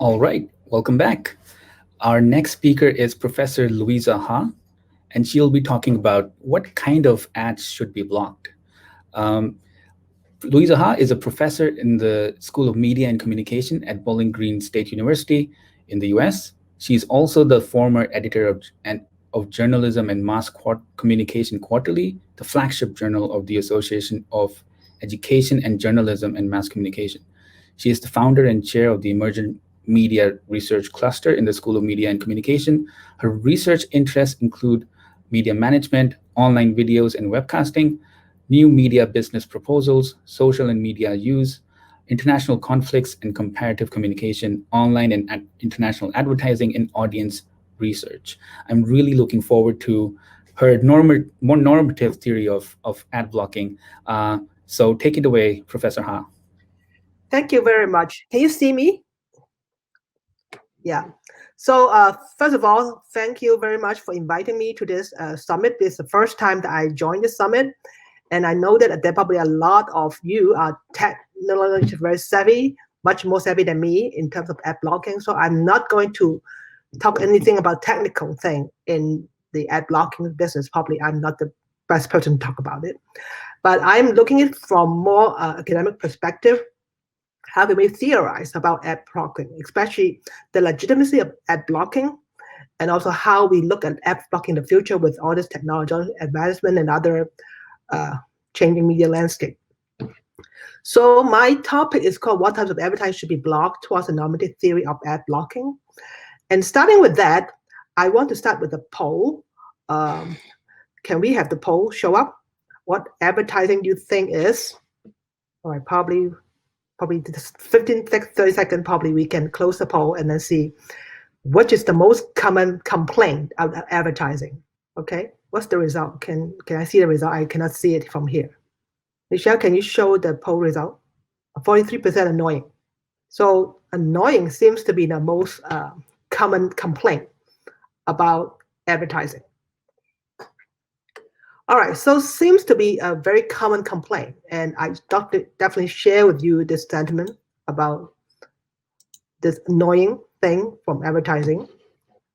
All right, welcome back. Our next speaker is Professor Louisa Ha, and she'll be talking about what kind of ads should be blocked. Um, Louisa Ha is a professor in the School of Media and Communication at Bowling Green State University in the US. She's also the former editor of Journalism and Mass Communication Quarterly, the flagship journal of the Association of Education and Journalism and Mass Communication. She is the founder and chair of the Emergent Media Research Cluster in the School of Media and Communication. Her research interests include media management, online videos and webcasting, new media business proposals, social and media use, international conflicts and comparative communication, online and international advertising, and audience research. I'm really looking forward to her more normative theory of ad blocking. So take it away, Professor Ha. Thank you very much. Can you see me? Yeah. So first of all, thank you very much for inviting me to this summit. This is the first time that I joined the summit. And I know that there are probably a lot of you are technologically very savvy, much more savvy than me in terms of ad blocking. So I'm not going to talk anything about technical thing in the ad blocking business. Probably I'm not the best person to talk about it. But I'm looking at it from more academic perspective. How can we theorize about ad blocking, especially the legitimacy of ad blocking, and also how we look at ad blocking in the future with all this technology advancement and other changing media landscape. So my topic is called What Types of Advertising Should Be Blocked Towards the Normative Theory of Ad Blocking. And starting with that, I want to start with a poll. Can we have the poll show up? What advertising do you think is? All right, probably 15, 30 seconds, probably we can close the poll and then see which is the most common complaint of advertising. Okay, what's the result? Can I see the result? I cannot see it from here. Michelle, can you show the poll result? 43% annoying. So annoying seems to be the most common complaint about advertising. All right, so seems to be a very common complaint, and I definitely share with you this sentiment about this annoying thing from advertising.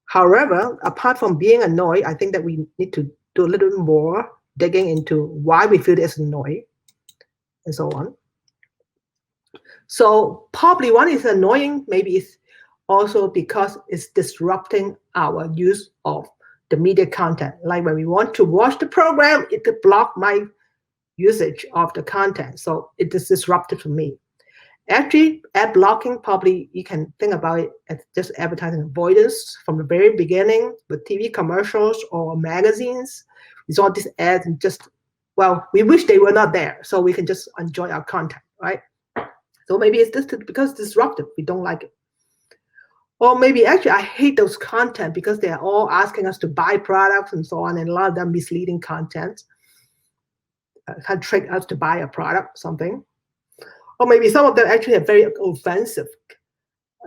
However, apart from being annoyed, I think that we need to do a little more digging into why we feel this annoying and so on. So probably one is annoying, maybe it's also because it's disrupting our use of the media content. Like when we want to watch the program, it could block my usage of the content. So it is disruptive for me. Actually, ad blocking, probably you can think about it as just advertising avoidance from the very beginning with TV commercials or magazines. It's all these ads and just, well, we wish they were not there so we can just enjoy our content, right? So maybe it's just because it's disruptive, we don't like it. Or maybe actually I hate those content because they're all asking us to buy products and so on, and a lot of them misleading content. Can trick us to buy a product, something. Or maybe some of them actually have very offensive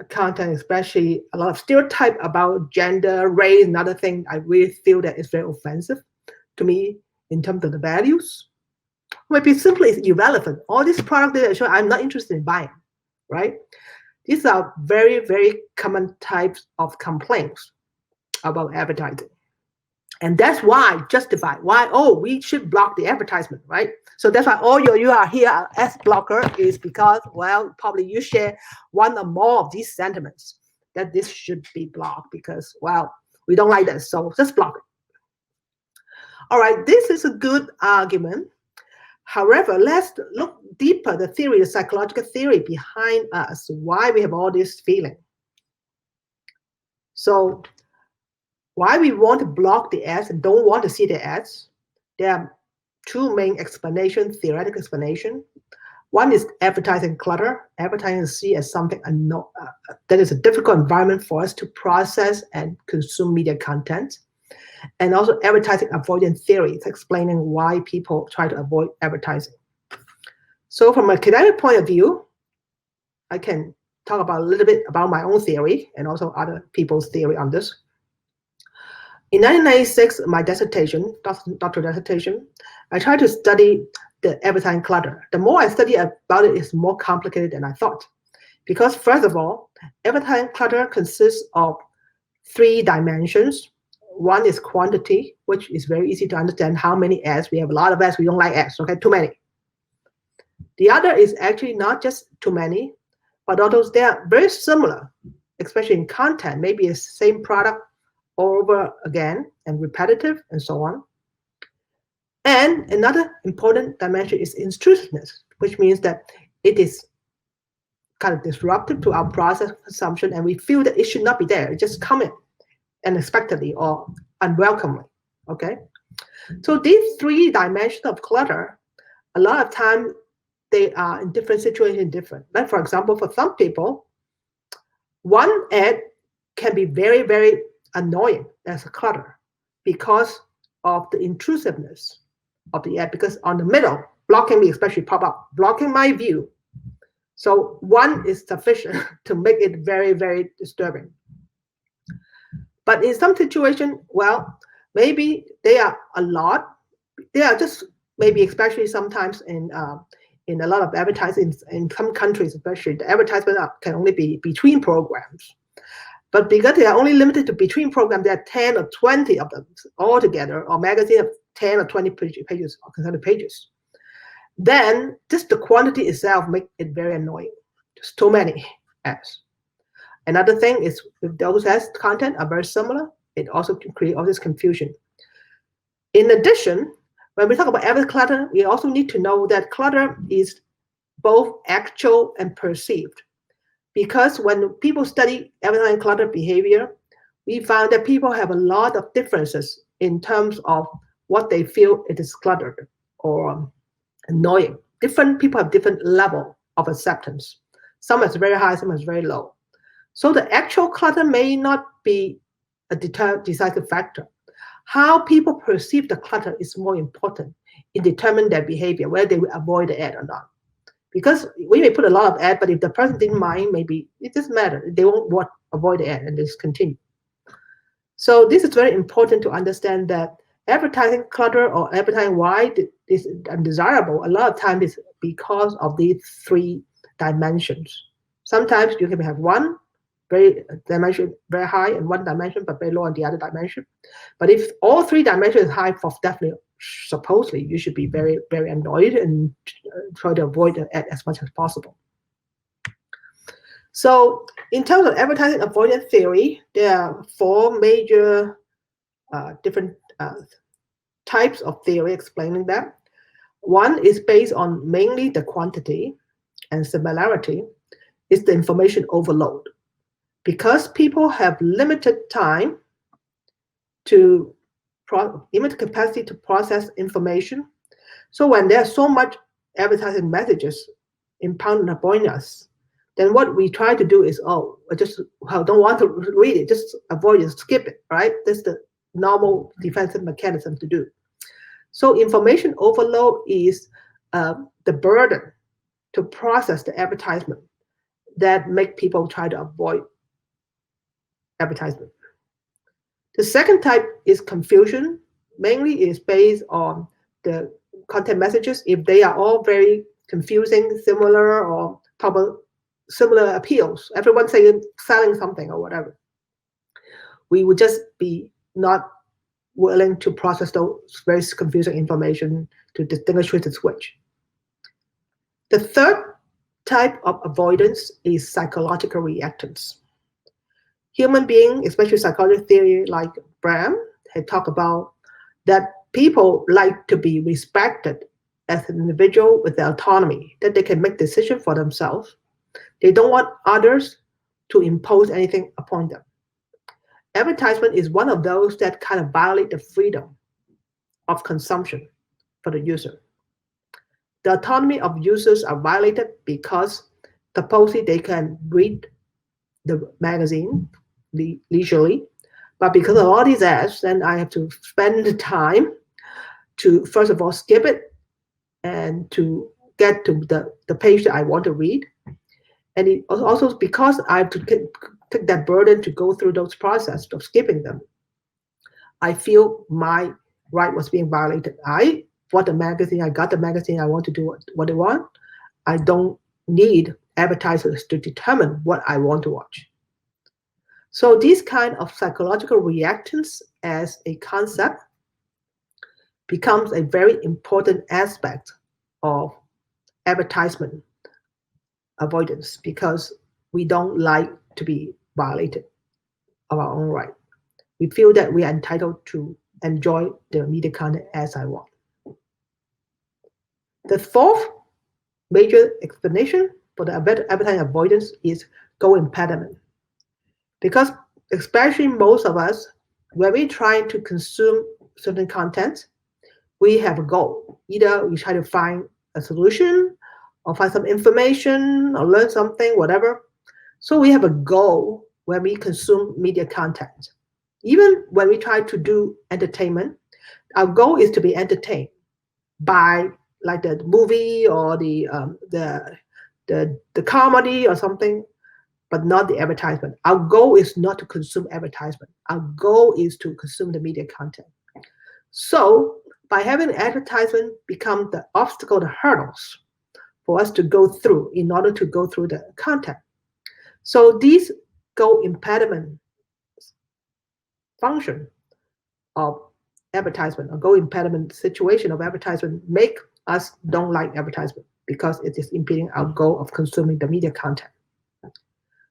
content, especially a lot of stereotype about gender, race, and other thing. I really feel that it's very offensive to me in terms of the values. Maybe simply it's irrelevant. All these products that I show, I'm not interested in buying, right? These are very, very common types of complaints about advertising. And that's why justify why, oh, we should block the advertisement, right? So that's why all you are here as blocker is because, well, probably you share one or more of these sentiments that this should be blocked because, well, we don't like that, so just block it. All right, this is a good argument. However, let's look deeper, the theory, the psychological theory behind us, why we have all this feeling. So why we want to block the ads and don't want to see the ads, there are two main explanations, theoretical explanation. One is advertising clutter. Advertising is seen as something that is a difficult environment for us to process and consume media content. And also advertising avoidance theory. It's explaining why people try to avoid advertising. So from an academic point of view, I can talk about a little bit about my own theory and also other people's theory on this. In 1996, my dissertation, doctoral dissertation, I tried to study the advertising clutter. The more I study about it, it's more complicated than I thought. Because first of all, advertising clutter consists of three dimensions. One is quantity, which is very easy to understand how many ads. We have a lot of ads. We don't like ads, okay? Too many. The other is actually not just too many, but although they are very similar, especially in content, maybe it's the same product over again and repetitive and so on. And another important dimension is intrusiveness, which means that it is kind of disruptive to our process consumption, and we feel that it should not be there. It just come in unexpectedly or unwelcomely. Okay, so these three dimensions of clutter, a lot of time they are in different situations different. Like for example, for some people, one ad can be very, very annoying as a clutter because of the intrusiveness of the ad, because on the middle, blocking me, especially pop-up, blocking my view. So one is sufficient to make it very, very disturbing. But in some situation, well, maybe they are a lot. They are just maybe, especially sometimes in a lot of advertising in some countries, especially the advertisement can only be between programs. But because they are only limited to between programs, there are 10 or 20 of them altogether, or magazine of 10 or 20 pages or 100 pages. Then just the quantity itself makes it very annoying. Just too many ads. Another thing is if those ads content are very similar, it also can create all this confusion. In addition, when we talk about advertising clutter, we also need to know that clutter is both actual and perceived. Because when people study advertising clutter behavior, we found that people have a lot of differences in terms of what they feel it is cluttered or annoying. Different people have different level of acceptance. Some is very high, some is very low. So the actual clutter may not be a decisive factor. How people perceive the clutter is more important in determining their behavior, whether they will avoid the ad or not. Because we may put a lot of ad, but if the person didn't mind, maybe it doesn't matter. They won't avoid the ad and just continue. So this is very important to understand that advertising clutter or advertising why is undesirable. A lot of times is because of these three dimensions. Sometimes you can have one dimension very high and one dimension but very low on the other dimension. But if all three dimensions is high, for definitely supposedly you should be very, very annoyed and try to avoid the ad as much as possible. So in terms of advertising avoidance theory, there are four major different types of theory explaining that. One is based on mainly the quantity, and similarity is the information overload. Because people have limited time to limited capacity to process information, so when there's so much advertising messages impounded upon us, then what we try to do is, I don't want to read it, just avoid it, skip it, right? That's the normal defensive mechanism to do. So information overload is the burden to process the advertisement that make people try to avoid advertisement. The second type is confusion. Mainly is based on the content messages. If they are all very confusing, similar, or similar appeals, everyone saying selling something or whatever, we would just be not willing to process those very confusing information to distinguish which is which. The third type of avoidance is psychological reactance. Human beings, especially psychology theory like Bram, had talked about that people like to be respected as an individual with their autonomy, that they can make decisions for themselves. They don't want others to impose anything upon them. Advertisement is one of those that kind of violate the freedom of consumption for the user. The autonomy of users are violated because supposedly they can read the magazine leisurely, but because of all these ads, then I have to spend the time to, first of all, skip it and to get to the page that I want to read. And it also because I have to take that burden to go through those processes of skipping them, I feel my right was being violated. I bought the magazine, I got the magazine, I want to do what I want. I don't need advertisers to determine what I want to watch. So these kind of psychological reactions as a concept becomes a very important aspect of advertisement avoidance, because we don't like to be violated of our own right. We feel that we are entitled to enjoy the media content as I want. The fourth major explanation for the advertising avoidance is goal impediment. Because especially most of us, when we try to consume certain content, we have a goal. Either we try to find a solution or find some information or learn something, whatever. So we have a goal when we consume media content. Even when we try to do entertainment, our goal is to be entertained by like the movie or the comedy or something, but not the advertisement. Our goal is not to consume advertisement. Our goal is to consume the media content. So by having advertisement become the obstacle, the hurdles for us to go through in order to go through the content. So these goal impediment function of advertisement or goal impediment situation of advertisement make us don't like advertisement because it is impeding our goal of consuming the media content.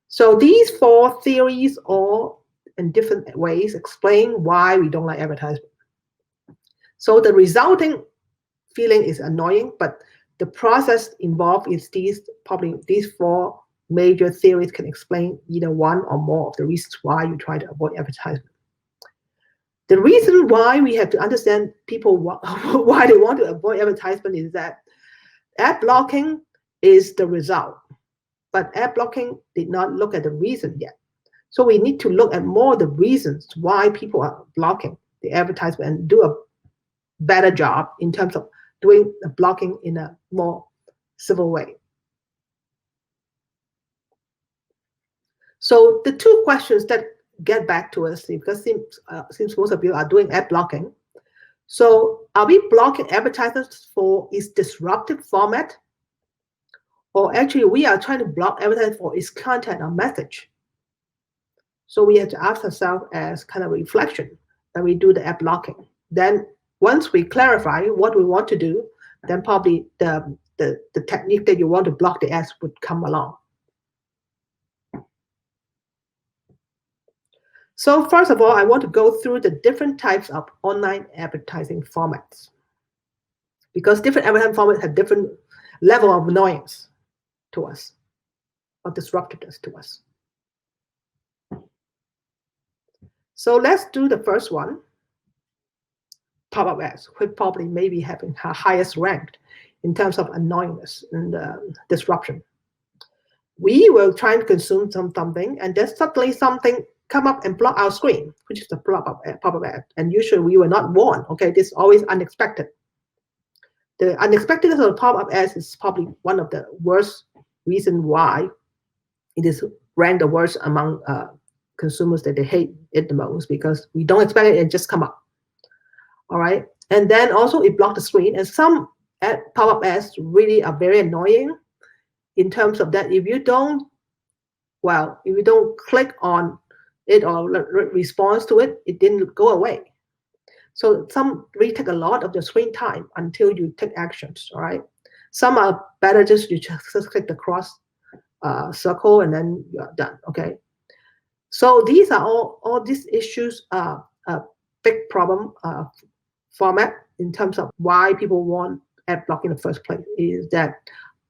So these four theories all in different ways explain why we don't like advertisement. So the resulting feeling is annoying, but the process involved is these four major theories can explain either one or more of the reasons why you try to avoid advertisement. The reason why we have to understand people why they want to avoid advertisement is that ad blocking is the result, but ad blocking did not look at the reason yet. So we need to look at more the reasons why people are blocking the advertisement and do a better job in terms of doing the blocking in a more civil way. So the two questions that get back to us, because since most of you are doing ad blocking, so are we blocking advertisers for its disruptive format, or actually we are trying to block advertisers for its content or message? So we have to ask ourselves as kind of a reflection that we do the ad blocking. Then once we clarify what we want to do, then probably the technique that you want to block the ads would come along. So first of all, I want to go through the different types of online advertising formats, because different advertising formats have different level of annoyance to us or disruptiveness to us. So let's do the first one, pop-up ads, which probably maybe having the highest ranked in terms of annoyingness and disruption. We will try and consume something, and then suddenly something come up and block our screen, which is the pop-up ad. And usually we were not warned. Okay, this is always unexpected. The unexpectedness of the pop-up ads is probably one of the worst reasons why it is ranked the worst among consumers, that they hate it the most, because we don't expect it and just come up. All right, and then also it blocked the screen, and some pop-up ads really are very annoying in terms of that if you don't click on it or response to it, it didn't go away. So some really take a lot of your screen time until you take actions. All right, some are better just click the cross circle and then you're done. Okay, so these are all these issues are a big problem format in terms of why people want ad block in the first place, is that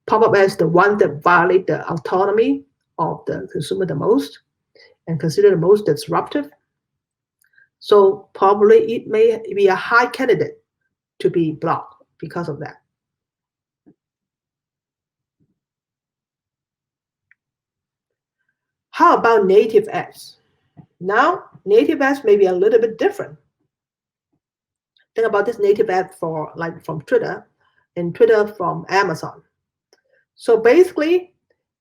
pop-up ads the one that violate the autonomy of the consumer the most and considered the most disruptive. So probably it may be a high candidate to be blocked because of that. How about native ads? Now, native ads may be a little bit different. Think about this native ad from Twitter, and Twitter from Amazon. So basically,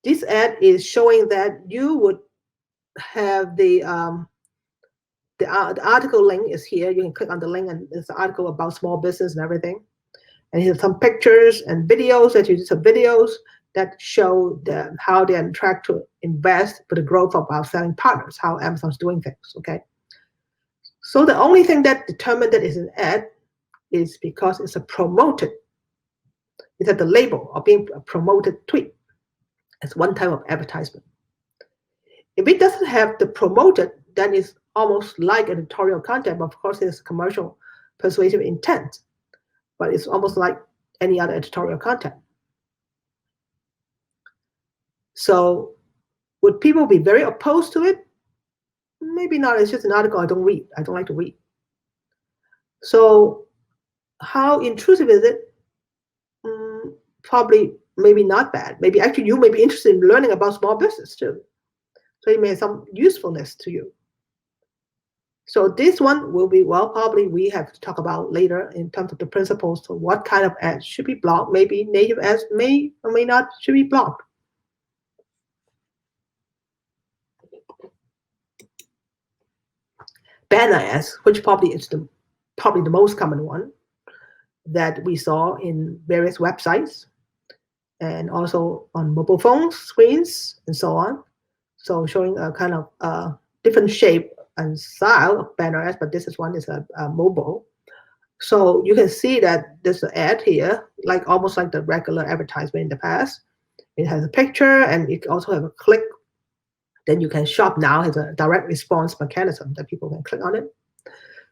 this ad is showing that you would have the article link is here. You can click on the link, and it's an article about small business and everything. And here's some pictures and videos that you do some videos that show how they are on track to invest for the growth of our selling partners, how Amazon's doing things, okay? So the only thing that determines that it's an ad is because it's a promoted, it's at the label of being a promoted tweet. It's one type of advertisement. If it doesn't have the promoted, then it's almost like editorial content, but of course it's commercial persuasive intent, but it's almost like any other editorial content. So would people be very opposed to it? Maybe not. It's just an article I don't read. I don't like to read. So how intrusive is it? Probably maybe not bad. Maybe actually you may be interested in learning about small business too. So it may have some usefulness to you. So this one will be, well, probably we have to talk about later in terms of the principles of what kind of ads should be blocked. Maybe native ads may or may not should be blocked. Banner ads, which probably is the most common one that we saw in various websites and also on mobile phones, screens, and so on. So showing a kind of different shape and style of banner ads, but this one is a mobile. So you can see that there's an ad here, like almost like the regular advertisement in the past. It has a picture and it also has a click. Then you can shop now has a direct response mechanism that people can click on it.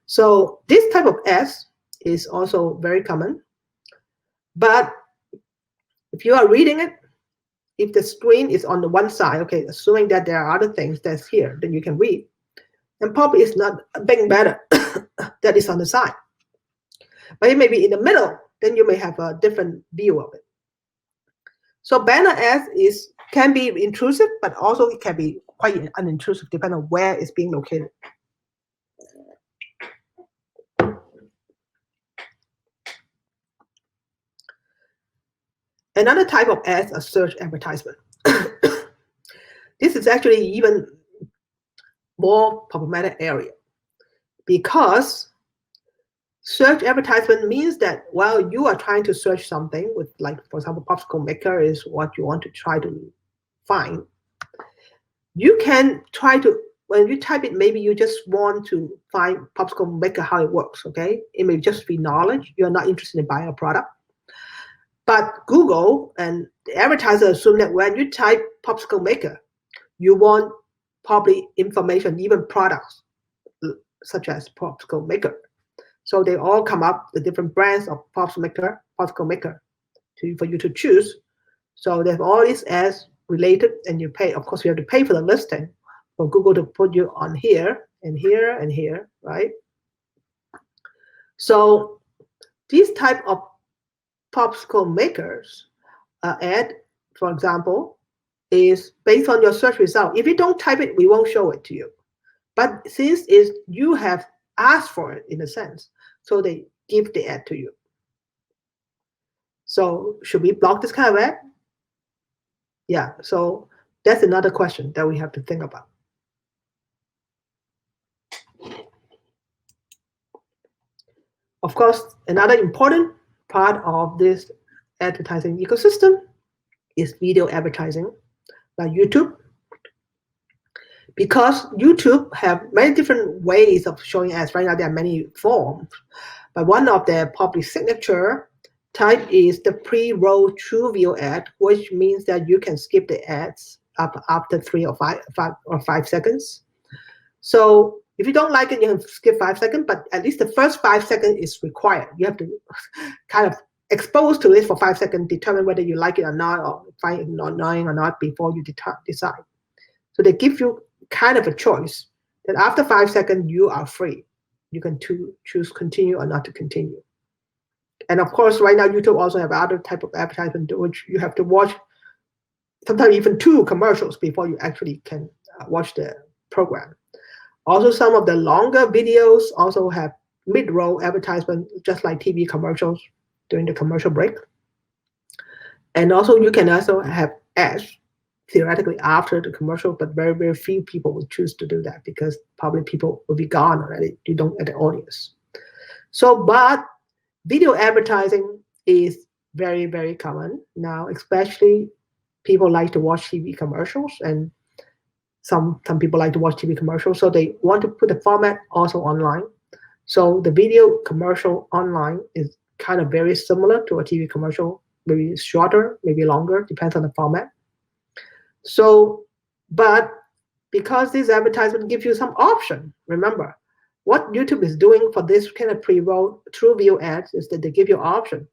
So this type of ads is also very common. But if you are reading it, if the screen is on the one side, okay, assuming that there are other things that's here, then you can read. And probably it's not a big matter that is on the side. But it may be in the middle, then you may have a different view of it. So banner ads can be intrusive, but also it can be quite unintrusive depending on where it's being located. Another type of ads are search advertisement. This is actually even more problematic area because search advertisement means that while you are trying to search something with, like, for example, popsicle maker is what you want to try to find. You can try to, when you type it, maybe you just want to find popsicle maker, how it works, okay? It may just be knowledge. You're not interested in buying a product. But Google and the advertiser assume that when you type popsicle maker, you want probably information, even products, such as popsicle maker. So they all come up with different brands of popsicle maker for you to choose. So they have all these ads related, and you pay. Of course, you have to pay for the listing for Google to put you on here and here and here, right? So these type of popsicle makers ad, for example, is based on your search result. If you don't type it, we won't show it to you. But since you have asked for it in a sense, so they give the ad to you. So should we block this kind of ad? Yeah, so that's another question that we have to think about. Of course, another important part of this advertising ecosystem is video advertising, like YouTube. Because YouTube have many different ways of showing ads. Right now, there are many forms, but one of their probably signature type is the pre-roll true view ad, which means that you can skip the ads up after 3 or 5 seconds. So if you don't like it, you can skip 5 seconds, but at least the first 5 seconds is required. You have to kind of expose to it for 5 seconds, determine whether you like it or not, or find it annoying or not before you decide. So they give you kind of a choice that after 5 seconds, you are free. You can choose continue or not to continue. And of course, right now, YouTube also have other type of advertisement which you have to watch, sometimes even 2 commercials before you actually can watch the program. Also, some of the longer videos also have mid-roll advertisement, just like TV commercials during the commercial break. And also, you can also have ads theoretically after the commercial, but very, very few people would choose to do that because probably people will be gone already. You don't get the audience. So, but video advertising is very, very common now, especially people like to watch TV commercials, and some people like to watch TV commercials, so they want to put the format also online. So the video commercial online is kind of very similar to a TV commercial, maybe shorter, maybe longer, depends on the format. So, but because this advertisement gives you some option, remember, what YouTube is doing for this kind of pre-roll true view ads is that they give you option.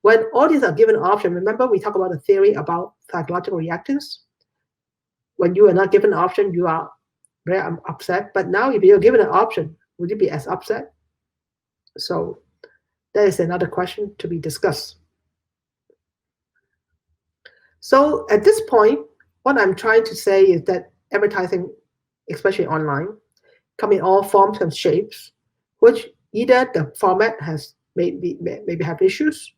When all these are given option, remember we talk about the theory about psychological reactance. When you are not given an option, you are very upset. But now if you're given an option, would you be as upset? So that is another question to be discussed. So at this point, what I'm trying to say is that advertising, especially online, come in all forms and shapes, which either the format has maybe have issues,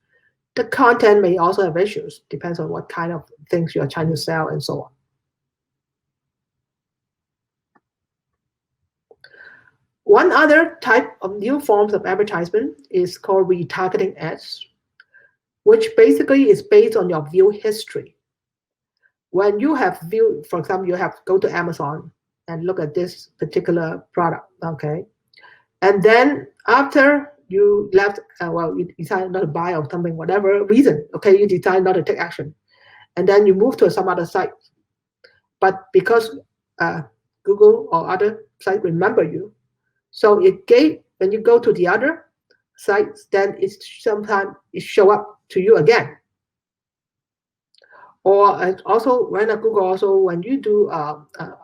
the content may also have issues, depends on what kind of things you're trying to sell and so on. One other type of new forms of advertisement is called retargeting ads, which basically is based on your view history. When you have viewed, for example, you have go to Amazon and look at this particular product, okay? And then after you left, well, you decided not to buy or something, whatever reason, okay, you decide not to take action. And then you move to some other site. But because Google or other site remember you, so it gave, when you go to the other sites, then sometimes it show up to you again. Or also, when Google, also when you do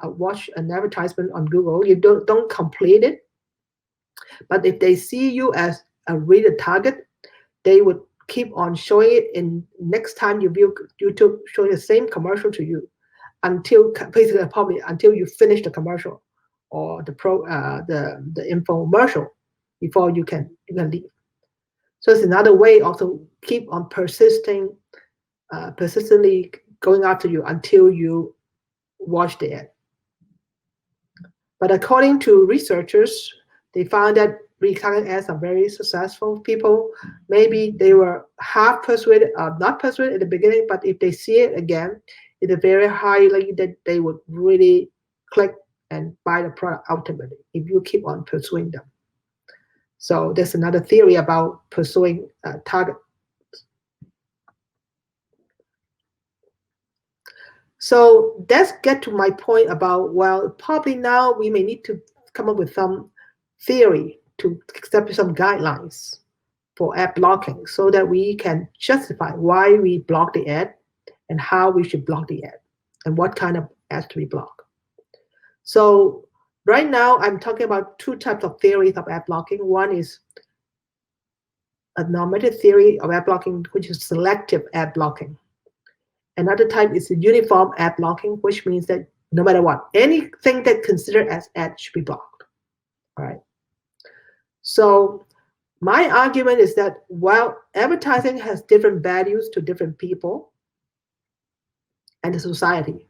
watch an advertisement on Google, you don't complete it. But if they see you as a reader target, they would keep on showing it. In next time you view YouTube, showing the same commercial to you until basically probably until you finish the commercial or the infomercial before you can leave. So it's another way also keep on persistently going after you until you watch the ad. But according to researchers, they found that retargeting ads are very successful. People, maybe they were half persuaded, not persuaded at the beginning, but if they see it again, it's a very high likelihood that they would really click and buy the product ultimately if you keep on pursuing them. So there's another theory about pursuing target. So let's get to my point about, well, probably now we may need to come up with some theory to establish some guidelines for ad blocking so that we can justify why we block the ad and how we should block the ad and what kind of ads to be blocked. So right now I'm talking about two types of theories of ad blocking. One is a normative theory of ad blocking, which is selective ad blocking. Another type is uniform ad blocking, which means that no matter what, anything that considered as ad should be blocked. All right. So my argument is that while advertising has different values to different people and the society,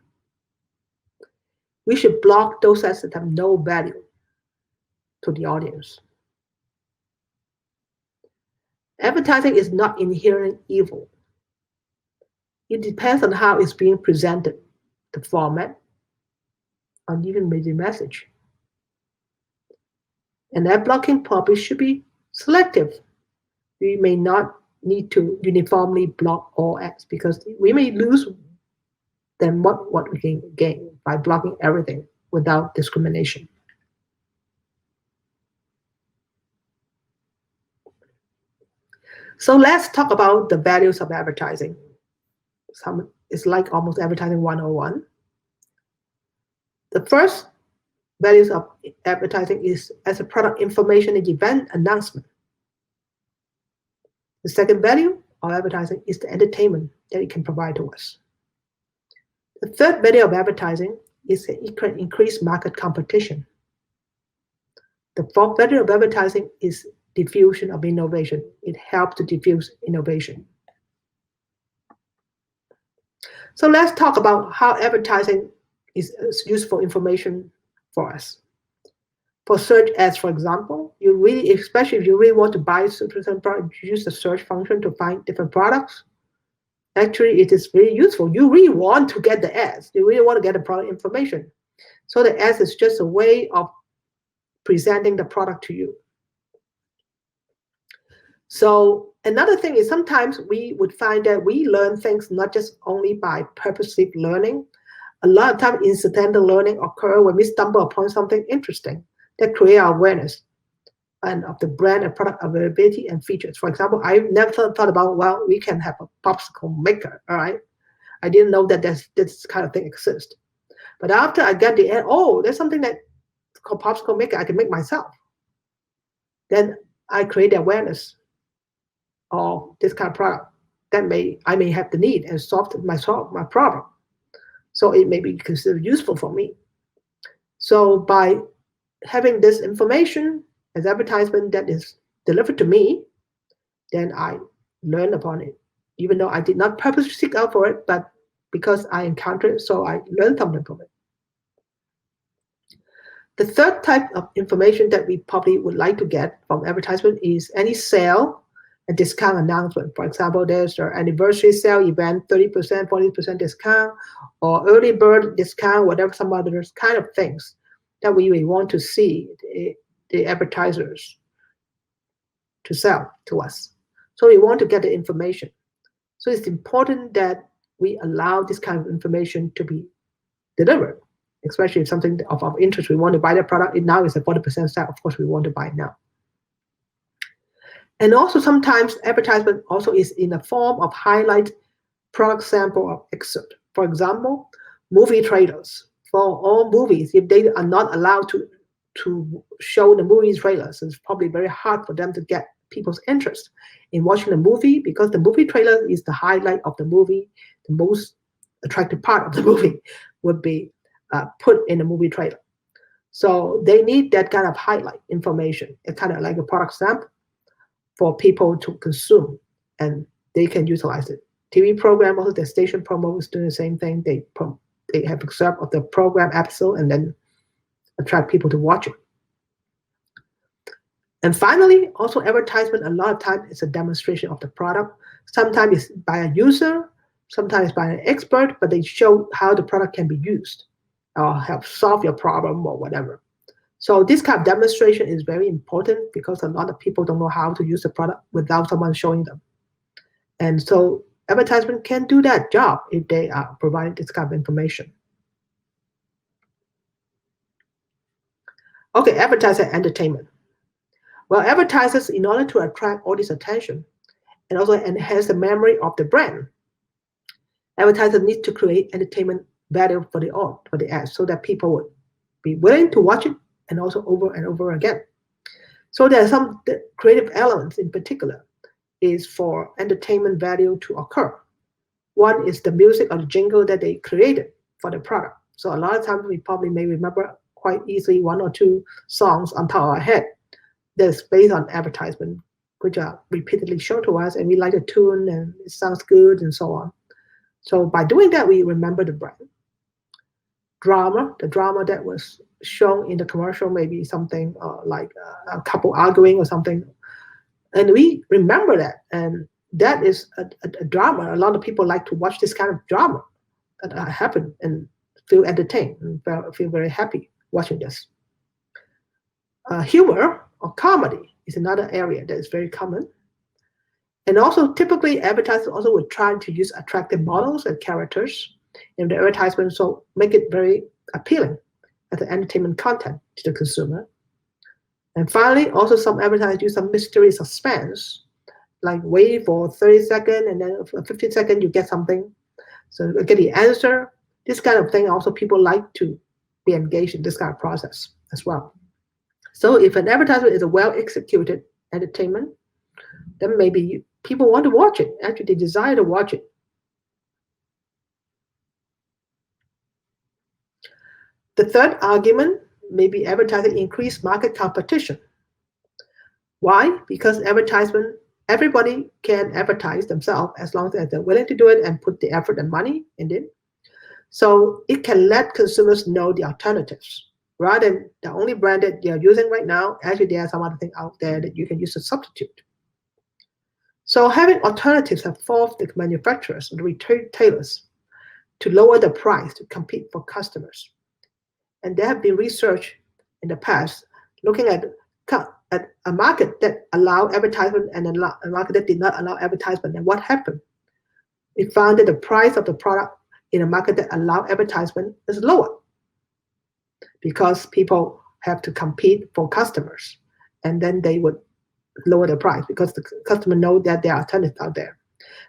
we should block those ads that have no value to the audience. Advertising is not inherently evil. It depends on how it's being presented, the format, and even the message. And ad blocking probably should be selective. We may not need to uniformly block all ads because we may lose then what we can gain by blocking everything without discrimination. So let's talk about the values of advertising. It's like almost advertising 101. The first values of advertising is as a product information and event announcement. The second value of advertising is the entertainment that it can provide to us. The third value of advertising is that it can increase market competition. The fourth value of advertising is diffusion of innovation. It helps to diffuse innovation. So let's talk about how advertising is useful information for us. For search ads, for example, you really, especially if you really want to buy certain product, you use the search function to find different products. actually it is very useful. You really want to get the ads. You really want to get the product information. So the ads is just a way of presenting the product to you. So another thing is sometimes we would find that we learn things not just only by purposive learning. A lot of times incidental learning occurs when we stumble upon something interesting that create our awareness and of the brand and product availability and features. For example, I never thought about, well, we can have a popsicle maker, all right? I didn't know that this kind of thing exists. But after I got the ad, oh, there's something that called popsicle maker I can make myself. Then I create the awareness of this kind of product that I may have the need and solve my problem. So it may be considered useful for me. So by having this information as advertisement that is delivered to me, then I learn upon it, even though I did not purposely seek out for it, but because I encountered it, so I learned something from it. The third type of information that we probably would like to get from advertisement is any sale and discount announcement. For example, there's an anniversary sale event, 30%, 40% discount, or early bird discount, whatever, some other kind of things that we may want to see the advertisers to sell to us. So we want to get the information. So it's important that we allow this kind of information to be delivered, especially if something of our interest, we want to buy the product. Now it's a 40% sale. Of course, we want to buy it now. And also sometimes advertisement also is in the form of highlight product sample or excerpt. For example, movie trailers. For all movies, if they are not allowed to show the movie trailers, it's probably very hard for them to get people's interest in watching the movie, because the movie trailer is the highlight of the movie. The most attractive part of the movie would be put in the movie trailer. So they need that kind of highlight information, kind of like a product sample for people to consume, and they can utilize it. TV program, also the station promo is doing the same thing. They have excerpt of the program episode and then attract people to watch it. And finally, also advertisement, a lot of times is a demonstration of the product. Sometimes it's by a user, sometimes by an expert, but they show how the product can be used or help solve your problem or whatever. So this kind of demonstration is very important because a lot of people don't know how to use the product without someone showing them. And so advertisement can do that job if they are providing this kind of information. Okay, advertising and entertainment. Well, advertisers, in order to attract all this attention and also enhance the memory of the brand, advertisers need to create entertainment value for the ads so that people would be willing to watch it and also over and over again. So there are some creative elements in particular is for entertainment value to occur. One is the music or the jingle that they created for the product. So a lot of times we probably may remember quite easily one or two songs on top of our head that's based on advertisement, which are repeatedly shown to us, and we like the tune and it sounds good and so on. So by doing that, we remember the brand. The drama that was shown in the commercial, maybe something like a couple arguing or something, and we remember that, and that is a drama. A lot of people like to watch this kind of drama that happen and feel entertained and feel very happy watching this. Humor or comedy is another area that is very common. And also typically advertisers also would try to use attractive models and characters in the advertisement, so make it very appealing as an entertainment content to the consumer. And finally, also some advertisers use some mystery suspense, like wait for 30 seconds and then for 15 seconds you get something. So you get the answer. This kind of thing also people like to be engaged in this kind of process as well. So if an advertisement is a well-executed entertainment, then maybe people want to watch it. Actually, they desire to watch it. The third argument may be advertising increased market competition. Why? Because advertisement, everybody can advertise themselves as long as they're willing to do it and put the effort and money in it. So it can let consumers know the alternatives. Rather than the only brand that you're using right now, actually there are some other things out there that you can use to substitute. So having alternatives have forced the manufacturers and the retailers to lower the price to compete for customers. And there have been research in the past looking at a market that allowed advertisement and a market that did not allow advertisement. And what happened? We found that the price of the product in a market that allowed advertisement is lower because people have to compete for customers, and then they would lower the price because the customer know that there are alternatives out there.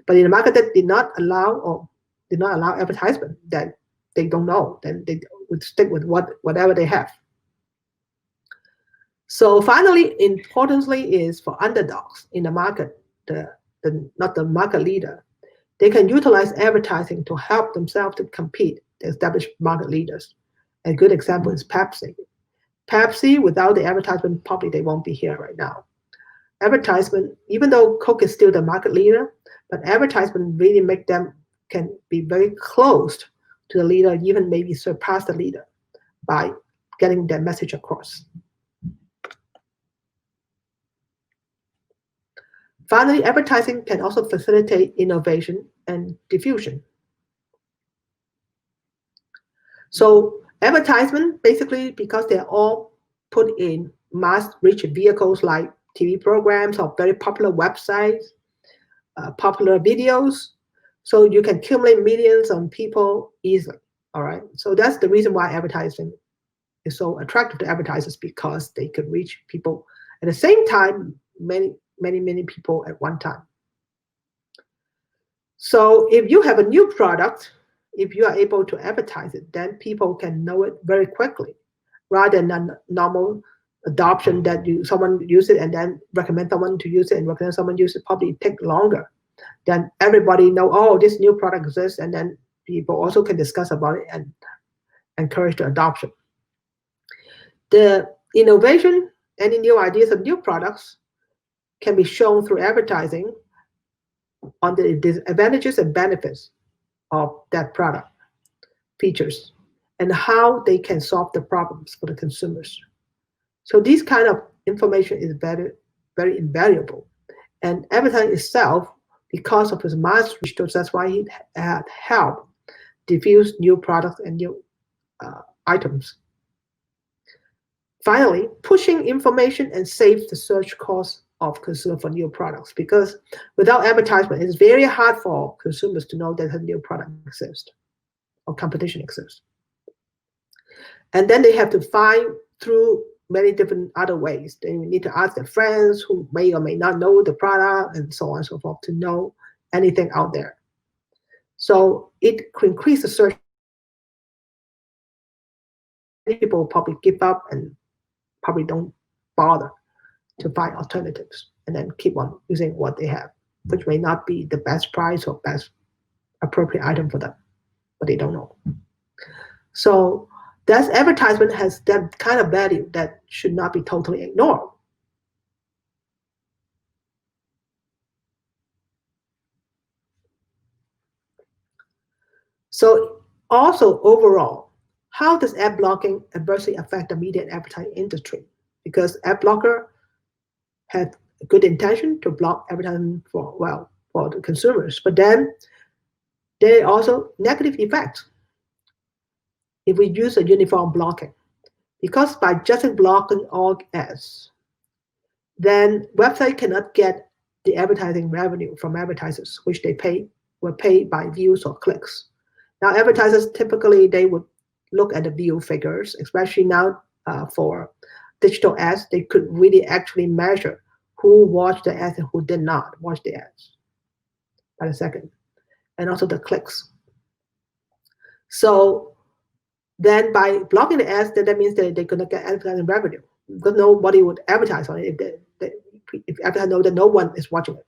But in a market that did not allow advertisement, then they don't know. Then they would stick with whatever they have. So finally, importantly is for underdogs in the market, not the market leader, they can utilize advertising to help themselves to compete the established market leaders. A good example is Pepsi. Pepsi, without the advertisement, probably they won't be here right now. Advertisement, even though Coke is still the market leader, but advertisement really make them can be very close to the leader, even maybe surpass the leader by getting their message across. Finally, advertising can also facilitate innovation and diffusion. So advertisement, basically, because they're all put in mass-reach vehicles like TV programs or very popular websites, popular videos, so you can accumulate millions of people easily. All right. So that's the reason why advertising is so attractive to advertisers, because they could reach people at the same time, many people at one time. So if you have a new product, if you are able to advertise it, then people can know it very quickly, rather than a normal adoption that someone use it and then recommend someone to use it and recommend someone use it. Probably take longer. Then everybody know, oh, this new product exists, and then people also can discuss about it and encourage the adoption. The innovation, any new ideas of new products can be shown through advertising on the advantages and benefits of that product, features, and how they can solve the problems for the consumers. So this kind of information is very, very invaluable. And advertising itself, because of its mass reach, that's why it had helped diffuse new products and new items. Finally, pushing information and saves the search costs of consumer for new products, because without advertisement, it's very hard for consumers to know that a new product exists or competition exists. And then they have to find through many different other ways. They need to ask their friends who may or may not know the product, and so on and so forth, to know anything out there. So it can increase the search. Many people probably give up and probably don't bother to find alternatives, and then keep on using what they have, which may not be the best price or best appropriate item for them, but they don't know. So that advertisement has that kind of value that should not be totally ignored. So also overall, how does ad blocking adversely affect the media and advertising industry? Because ad blocker had a good intention to block advertising for the consumers, but then there are also negative effects if we use a uniform blocking. Because by just blocking all ads, then website cannot get the advertising revenue from advertisers, which they were paid by views or clicks. Now, advertisers typically they would look at the view figures, especially now for digital ads. They could really actually measure who watched the ads and who did not watch the ads by the second, and also the clicks. So then by blocking the ads, that means that they're going to get advertising revenue, because nobody would advertise on it if advertisers know that no one is watching it,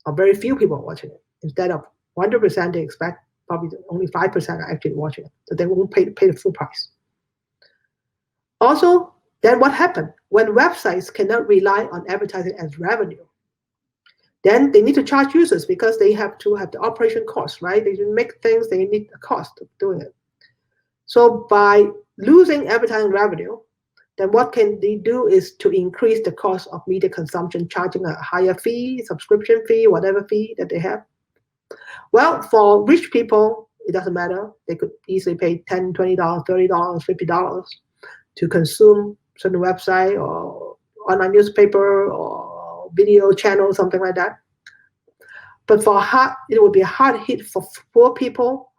or very few people are watching it. Instead of 100%, they expect probably only 5% are actually watching it, so they won't pay the full price. Also, then what happened? When websites cannot rely on advertising as revenue, then they need to charge users, because they have to have the operation costs, right? They make things, they need a cost of doing it. So by losing advertising revenue, then what can they do is to increase the cost of media consumption, charging a higher fee, subscription fee, whatever fee that they have. Well, for rich people, it doesn't matter. They could easily pay $10, $20, $30, $50 to consume certain website or online newspaper or video channel, something like that. But it would be a hard hit for poor people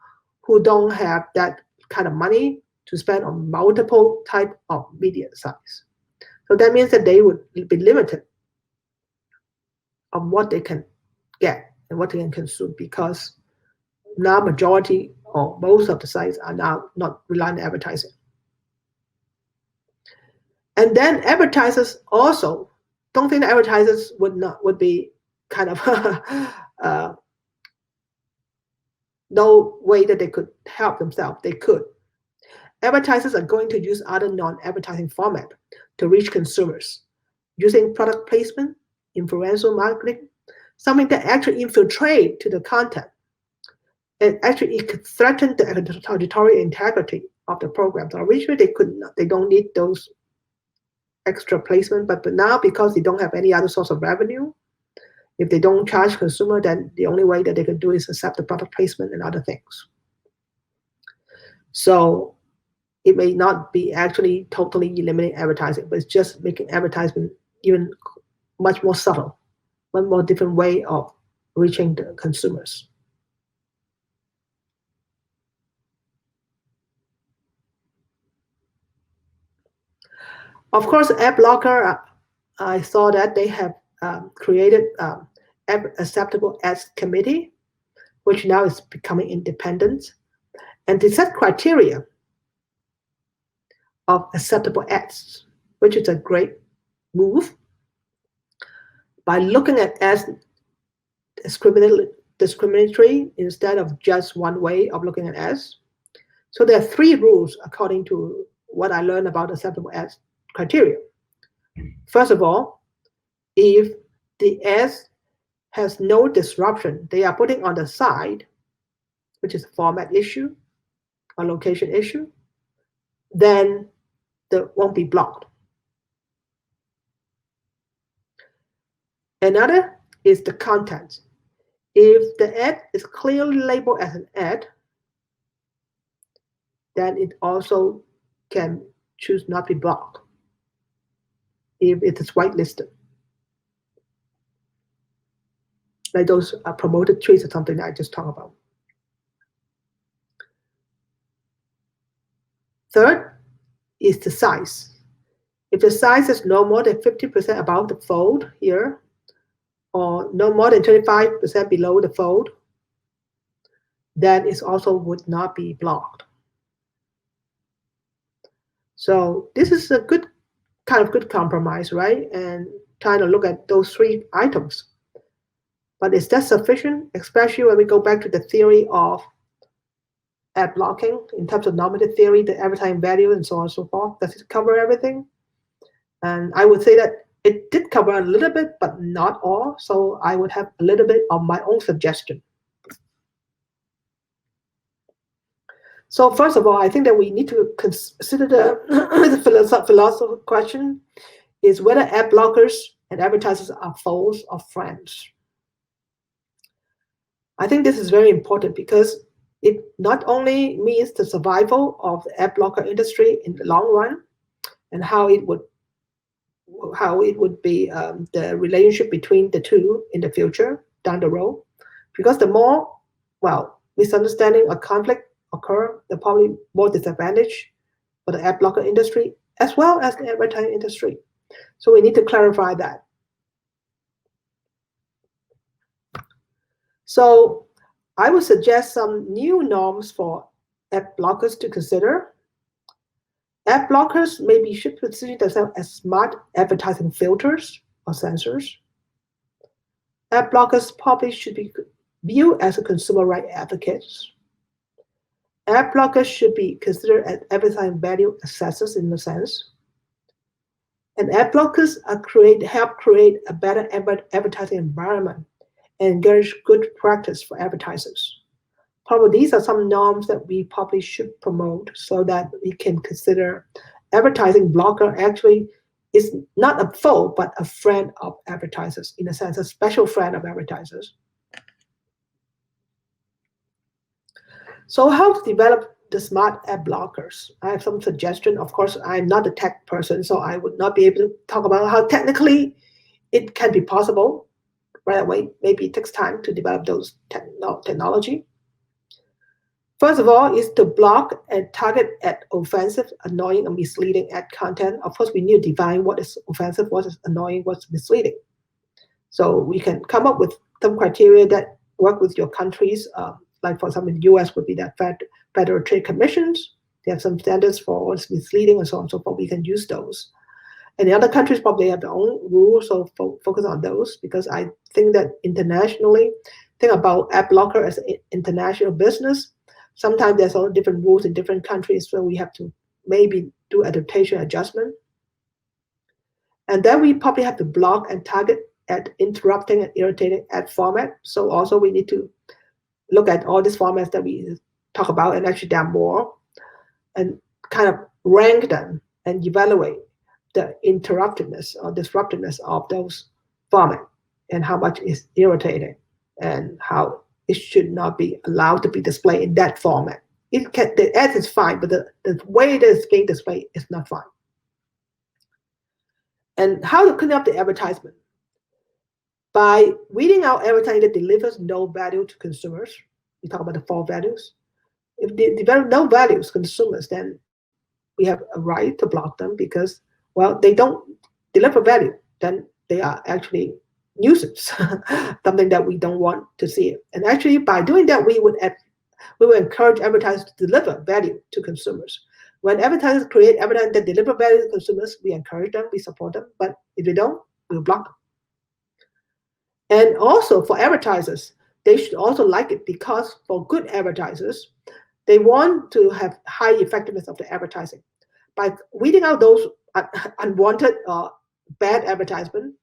who don't have that kind of money to spend on multiple type of media sites. So that means that they would be limited on what they can get and what they can consume, because now majority or most of the sites are now not relying on advertising. And then advertisers also don't think advertisers would be kind of no way that they could help themselves. They could. Advertisers are going to use other non-advertising format to reach consumers using product placement, influential marketing, something that actually infiltrate to the content. And actually it could threaten the editorial integrity of the programs. Originally they don't need those extra placement, but now because they don't have any other source of revenue, if they don't charge consumer, then the only way that they can do is accept the product placement and other things. So it may not be actually totally eliminating advertising, but it's just making advertisement even much more subtle, one more different way of reaching the consumers. Of course, Adblocker, I saw that they have created acceptable ads committee, which now is becoming independent, and they set criteria of acceptable ads, which is a great move. By looking at ads discriminatory instead of just one way of looking at ads. So there are 3 rules according to what I learned about acceptable ads criteria. First of all, if the ads has no disruption, they are putting on the side, which is a format issue or location issue, then they won't be blocked. Another is the content. If the ad is clearly labeled as an ad, then it also can choose not to be blocked if it is whitelisted. Like those promoted tweets or something that I just talked about. Third is the size. If the size is no more than 50% above the fold here, or no more than 25% below the fold, then it also would not be blocked. So this is a good compromise, right? And trying to look at those 3 items. But is that sufficient, especially when we go back to the theory of ad blocking in terms of normative theory, the advertising value, and so on and so forth? Does it cover everything? And I would say that it did cover a little bit, but not all. So I would have a little bit of my own suggestion. So first of all, I think that we need to consider the philosophical question is whether ad blockers and advertisers are foes or friends. I think this is very important because it not only means the survival of the ad blocker industry in the long run and how it would be the relationship between the two in the future down the road, because the more misunderstanding or conflict occur, the probably more disadvantage for the ad blocker industry as well as the advertising industry. So we need to clarify that. So I would suggest some new norms for ad blockers to consider. Ad blockers maybe should position themselves as smart advertising filters or sensors. Ad blockers probably should be viewed as a consumer right advocates. Ad blockers should be considered as advertising value assessors in a sense. And ad blockers help create a better advertising environment and encourage good practice for advertisers. Probably these are some norms that we probably should promote so that we can consider advertising blocker actually is not a foe, but a friend of advertisers, in a sense, a special friend of advertisers. So how to develop the smart ad blockers? I have some suggestion. Of course, I'm not a tech person, so I would not be able to talk about how technically it can be possible right away. Maybe it takes time to develop those technology. First of all, is to block and target at offensive, annoying, and misleading ad content. Of course, we need to define what is offensive, what is annoying, what's misleading. So we can come up with some criteria that work with your countries. Like, for example, in the US would be that Federal Trade Commissions. They have some standards for what's misleading and so on and so forth. We can use those. And the other countries probably have their own rules, so focus on those, because I think that internationally, think about ad blocker as an international business. Sometimes there's all different rules in different countries, so we have to maybe do adaptation adjustment. And then we probably have to block and target at interrupting and irritating ad format. So also we need to look at all these formats that we talk about, and actually there are more, and kind of rank them and evaluate the interruptiveness or disruptiveness of those formats and how much is irritating and how it should not be allowed to be displayed in that format. The ad is fine, but the way it is being displayed is not fine. And how to clean up the advertisement? By weeding out advertising that delivers no value to consumers. We talk about the 4 values. If they develop no values to consumers, then we have a right to block them because, well, they don't deliver value. Then they are actually nuisance, something that we don't want to see. And actually, by doing that, we will encourage advertisers to deliver value to consumers. When advertisers create advertising that deliver value to consumers, we encourage them, we support them. But if they don't, we'll block them. And also for advertisers, they should also like it, because for good advertisers, they want to have high effectiveness of the advertising. By weeding out those unwanted or bad advertisement,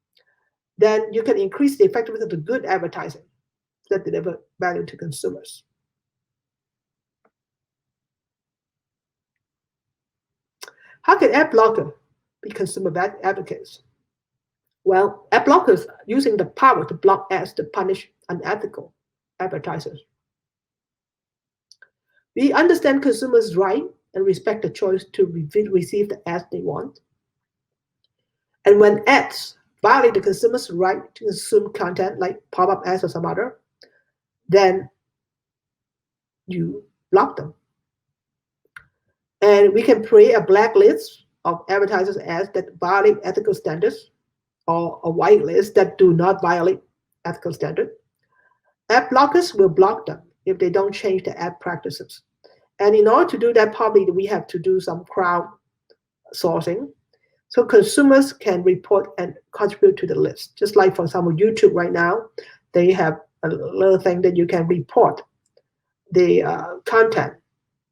then you can increase the effectiveness of the good advertising that deliver value to consumers. How can ad blocker be consumer advocates? Well, ad blockers are using the power to block ads to punish unethical advertisers. We understand consumers' right and respect the choice to receive the ads they want. And when ads violate the consumer's right to consume content like pop-up ads or some other, then you block them. And we can create a blacklist of advertisers' ads that violate ethical standards, or a whitelist that do not violate ethical standards. Ad blockers will block them if they don't change their ad practices. And in order to do that, probably we have to do some crowdsourcing, so consumers can report and contribute to the list. Just like, for example, YouTube right now, they have a little thing that you can report the content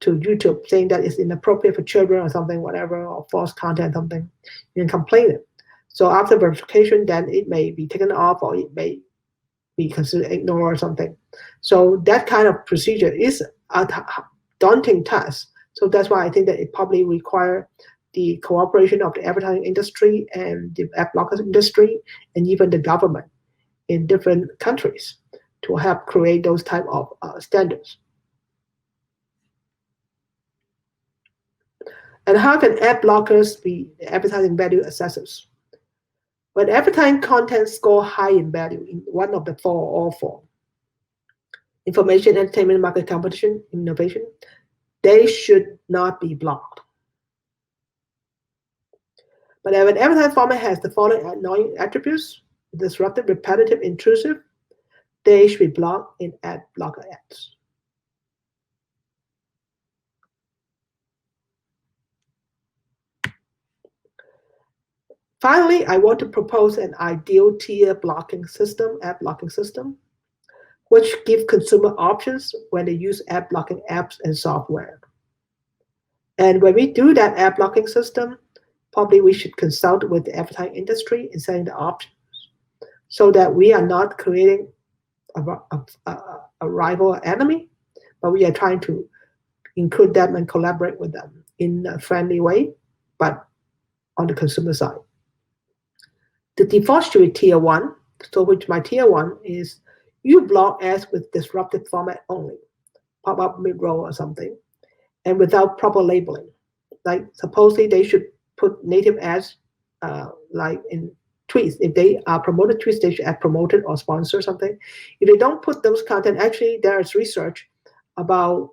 to YouTube, saying that it's inappropriate for children or something, whatever, or false content, something. You can complain it. So after verification, then it may be taken off, or it may be considered ignored or something. So that kind of procedure is a daunting task. So that's why I think that it probably requires the cooperation of the advertising industry and the ad blockers industry and even the government in different countries to help create those type of standards. And how can ad blockers be advertising value assessors? When advertising content score high in value in one of the 4 or all 4, information, entertainment, market, competition, innovation, they should not be blocked. But if an advertising format has the following annoying attributes: disruptive, repetitive, intrusive, they should be blocked in ad blocker ads. Finally, I want to propose an ideal tier blocking system, ad blocking system, which give consumer options when they use ad blocking apps and software. And when we do that ad blocking system, probably we should consult with the advertising industry in setting the options, so that we are not creating a rival enemy, but we are trying to include them and collaborate with them in a friendly way but on the consumer side. The default should be tier 1, so which my tier 1 is you block ads with disruptive format only, pop-up mid-roll or something, and without proper labeling. Like supposedly they should put native ads like in tweets. If they are promoted tweets, they should add promoted or sponsor something. If they don't put those content, actually there is research about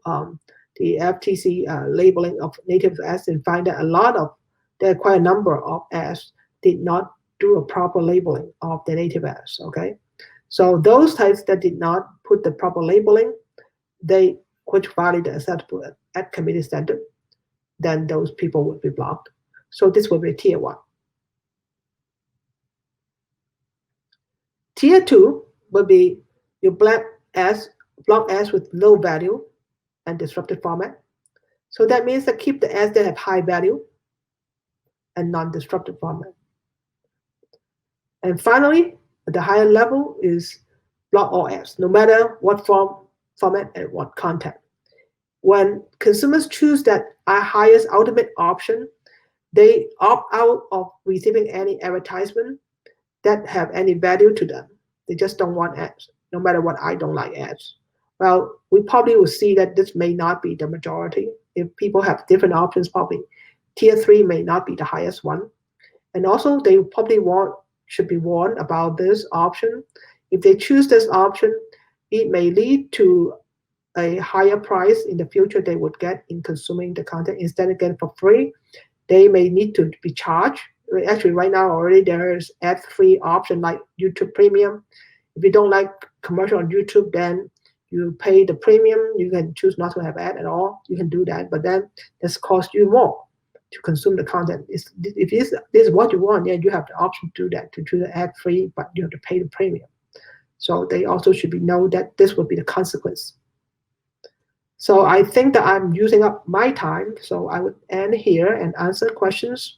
the FTC labeling of native ads and find that there are quite a number of ads did not do a proper labeling of the native ads, okay? So those types that did not put the proper labeling, which violate the acceptable ad committee standard, then those people would be blocked. So this would be tier 1. Tier 2 would be you block ads with low value and disruptive format. So that means that keep the ads that have high value and non-disruptive format. And finally, at the higher level is block all ads, no matter what format and what content. When consumers choose that highest ultimate option, they opt out of receiving any advertisement that have any value to them. They just don't want ads, no matter what. I don't like ads. Well, we probably will see that this may not be the majority. If people have different options, probably tier 3 may not be the highest one. And also they probably should be warned about this option. If they choose this option, it may lead to a higher price in the future they would get in consuming the content. Instead of getting for free, they may need to be charged. Actually, right now already there is ad-free option like YouTube Premium. If you don't like commercial on YouTube, then you pay the premium. You can choose not to have ad at all. You can do that, but then this costs you more to consume the content. If this is what you want, then you have the option to do that, to choose ad-free, but you have to pay the premium. So they also should know that this would be the consequence. So I think that I'm using up my time, so I would end here and answer questions.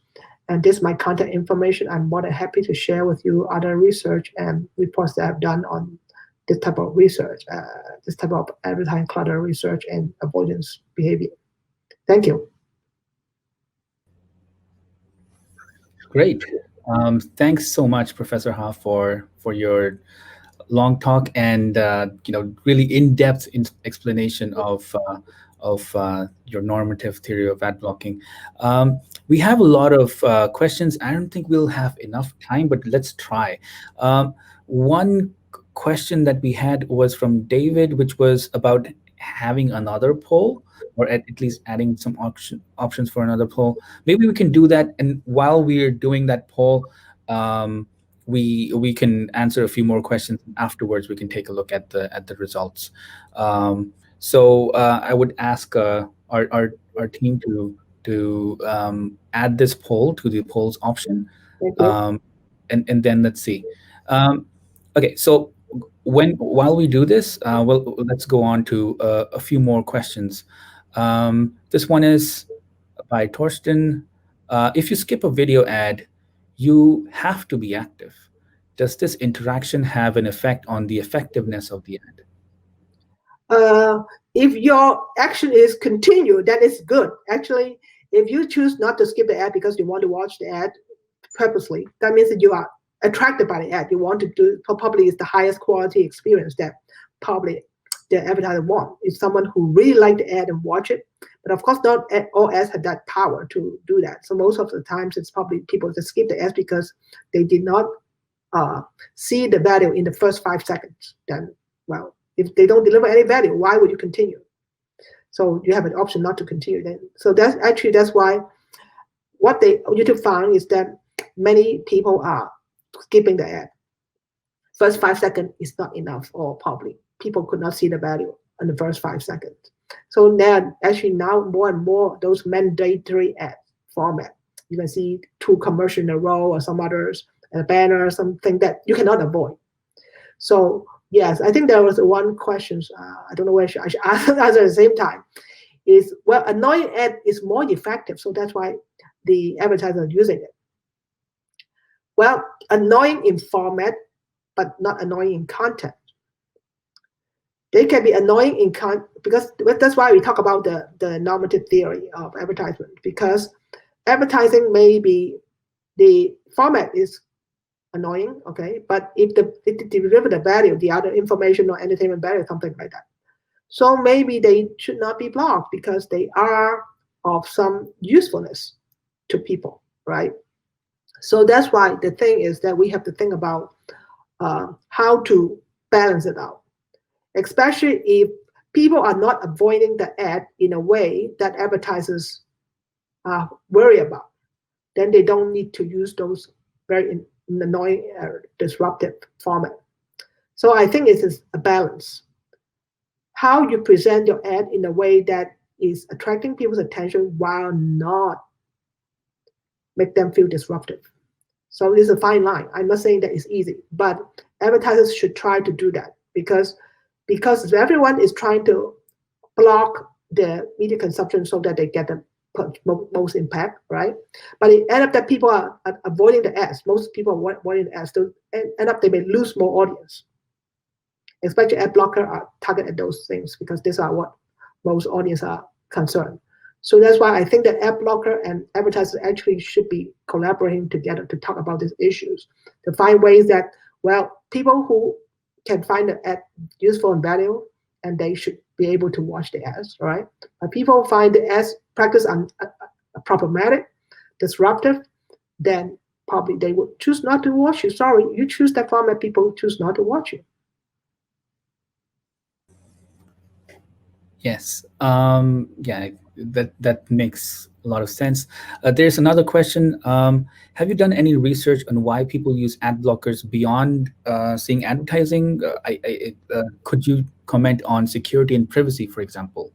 And this is my contact information. I'm more than happy to share with you other research and reports that I've done on this type of research, this type of advertising clutter research and avoidance behavior. Thank you. Great. Thanks so much, Professor Ha, for your long talk and really in-depth explanation of your normative theory of ad blocking. We have a lot of questions. I don't think we'll have enough time, but let's try. One question that we had was from David, which was about having another poll, or at least adding some options for another poll. Maybe we can do that, and while we're doing that poll, we can answer a few more questions. Afterwards, we can take a look at the results. So I would ask our team to add this poll to the polls option, and then let's see. Okay, so while we do this, well, let's go on to a few more questions. This one is by Torsten. If you skip a video ad, you have to be active. Does this interaction have an effect on the effectiveness of the ad? If your action is continue, that is good. Actually, if you choose not to skip the ad because you want to watch the ad purposely, that means that you are attracted by the ad. You want to do, probably is the highest quality experience that probably the advertiser want. Is someone who really like the ad and watch it. But of course, not all ads have that power to do that. So most of the times, it's probably people just skip the ads because they did not see the value in the first 5 seconds. Then, well, if they don't deliver any value, why would you continue? So you have an option not to continue then. So that's why what YouTube found is that many people are skipping the ad. First 5 seconds is not enough, or probably people could not see the value in the first 5 seconds. So then actually now more and more those mandatory ad format. You can see 2 commercials in a row or some others, and a banner, something that you cannot avoid. So yes, I think there was one question. I don't know where I should answer at the same time. Is, well, annoying ad is more effective, so that's why the advertisers are using it. Well, annoying in format, but not annoying in content. They can be annoying in because that's why we talk about the normative theory of advertisement, because advertising, maybe the format is annoying, okay, but if the derivative value, the other information or entertainment value, something like that, so maybe they should not be blocked because they are of some usefulness to people, right? So that's why the thing is that we have to think about how to balance it out, especially if people are not avoiding the ad in a way that advertisers worry about. Then they don't need to use those very annoying, disruptive format. So I think it is a balance. How you present your ad in a way that is attracting people's attention while not make them feel disruptive. So it's a fine line. I'm not saying that it's easy, but advertisers should try to do that because everyone is trying to block the media consumption so that they get the most impact, right? But it end up that people are avoiding the ads. Most people are avoiding the ads. So end up they may lose more audience. Especially ad blocker are targeted at those things because these are what most audience are concerned. So that's why I think that ad blocker and advertisers actually should be collaborating together to talk about these issues, to find ways that, well, people who can find the ad useful and valuable, and they should be able to watch the ads, right? But people find the ads practice problematic, disruptive, then probably they would choose not to watch you. Sorry, you choose that format, people choose not to watch you. Yes. Yeah, that makes a lot of sense. There's another question. Have you done any research on why people use ad blockers beyond seeing advertising? Could you comment on security and privacy, for example?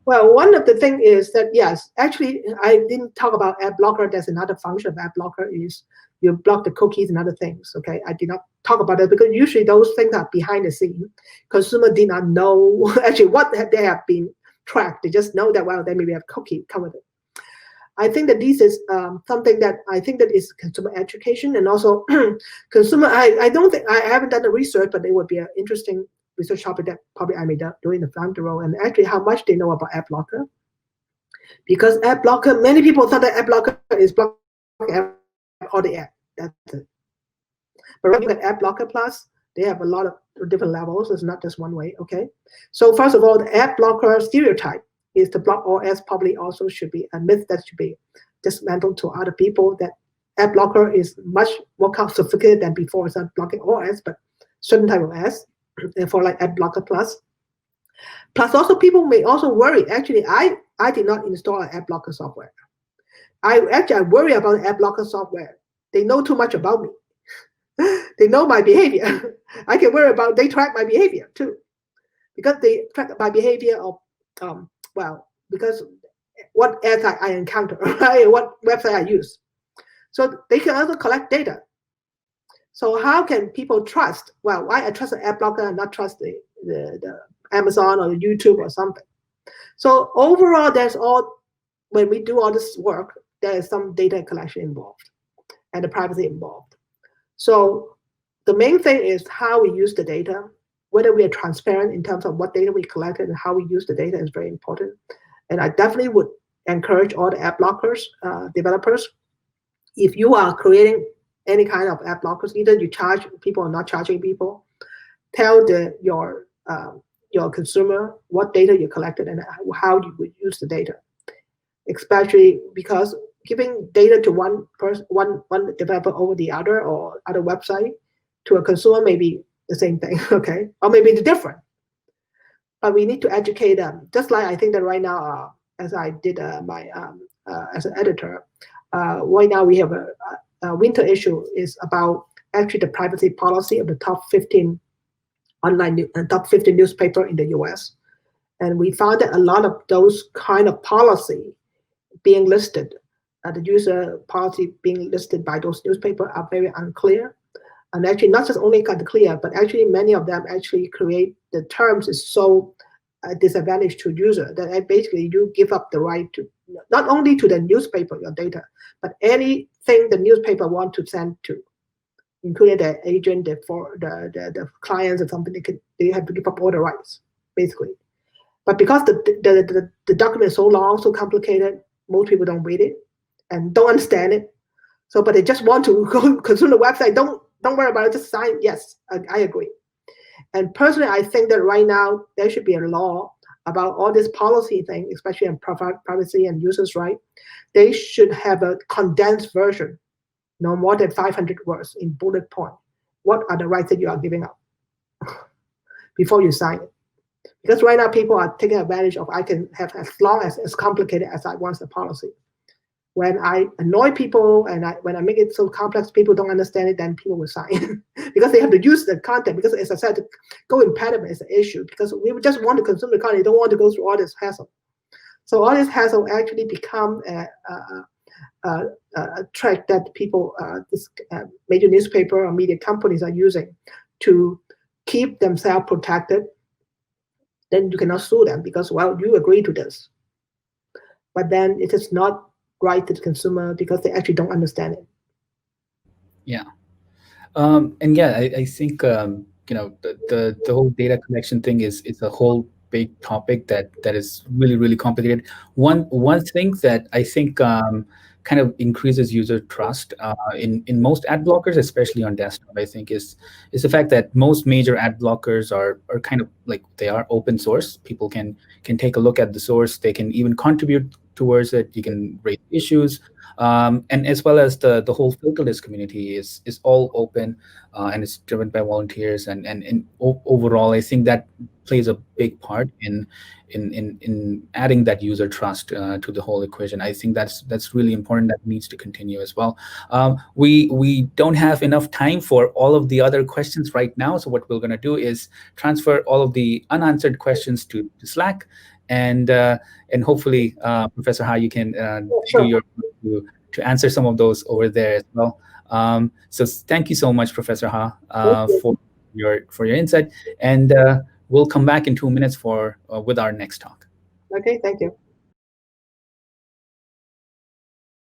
Well, one of the things is that, yes, actually, I didn't talk about ad blocker. There's another function of ad blocker is you block the cookies and other things. Okay, I did not talk about that because usually those things are behind the scene. Consumer did not know actually what they have been tracked. They just know that, well, they maybe have cookie covered it. I think that this is something that I think that is consumer education and also consumer. I don't think I haven't done the research, but it would be an interesting research topic that probably I may do in the future role, and actually how much they know about ad blocker. Because ad blocker, many people thought that ad blocker is blocking all the ad. That's it. But when you look at Adblocker Plus, they have a lot of different levels. It's not just one way. Okay. So first of all, the ad blocker stereotype is to block all ads probably also should be a myth that should be dismantled to other people. That ad blocker is much more sophisticated than before. It's not blocking all ads, but certain type of ads. For like Adblocker Plus. Plus also people may also worry. Actually, I did not install an ad blocker software. I worry about ad blocker software. They know too much about me. They know my behavior. I can worry about they track my behavior too. Because they track my behavior of because what ads I encounter, right? What website I use. So they can also collect data. So how can people trust? Well, why I trust an ad blocker and not trust the Amazon or the YouTube or something? So overall, when we do all this work, there is some data collection involved and the privacy involved. So the main thing is how we use the data, whether we are transparent in terms of what data we collected and how we use the data is very important. And I definitely would encourage all the ad blockers, developers, if you are creating any kind of ad blockers, either you charge people or not charging people, tell your consumer what data you collected and how you would use the data. Especially because giving data to one person, one developer over the other or other website to a consumer may be the same thing, okay, or maybe it's different. But we need to educate them. Just like I think that right now, as I did as an editor, right now we have a winter issue is about actually the privacy policy of the top 15 online and top 50 newspaper in the US. And we found that a lot of those kind of policy being listed, the user policy being listed by those newspapers are very unclear. And actually not just only kind of clear, but actually many of them actually create the terms is so disadvantage to user that basically you give up the right to not only to the newspaper your data, but anything the newspaper want to send to, including the agent, the clients or something, they have to give up all the rights, basically. But because the document is so long, so complicated, most people don't read it. and don't understand it. So, but they just want to go consume the website. Don't worry about it. Just sign. Yes, I agree. And personally, I think that right now there should be a law about all this policy thing, especially on privacy and users' right. They should have a condensed version, no more than 500 words in bullet point. What are the rights that you are giving up before you sign it? Because right now people are taking advantage of I can have as long as complicated as I want the policy. When I annoy people and when I make it so complex, people don't understand it, then people will sign because they have to use the content. Because as I said, the go impediment is an issue because we just want to consume the content, don't want to go through all this hassle. So all this hassle actually become a track that people, major newspaper or media companies are using to keep themselves protected. Then you cannot sue them because, well, you agree to this. But then it is not right to the consumer because they actually don't understand it. Yeah. And yeah, I think the whole data collection thing is a whole big topic that is really complicated. One thing that I think kind of increases user trust in most ad blockers, especially on desktop, I think is the fact that most major ad blockers are kind of like they are open source. People can take a look at the source. They can even contribute towards it. You can raise issues. And as well as the whole filterless community is all open and it's driven by volunteers and overall I think that plays a big part in adding that user trust to the whole equation. I think that's really important. That needs to continue as well. We don't have enough time for all of the other questions right now, so what we're going to do is transfer all of the unanswered questions to Slack, and hopefully, Professor Ha, you can do Sure. your to answer some of those over there as well. So thank you so much, Professor Ha, for your insight, and we'll come back in 2 minutes for with our next talk. Okay, thank you.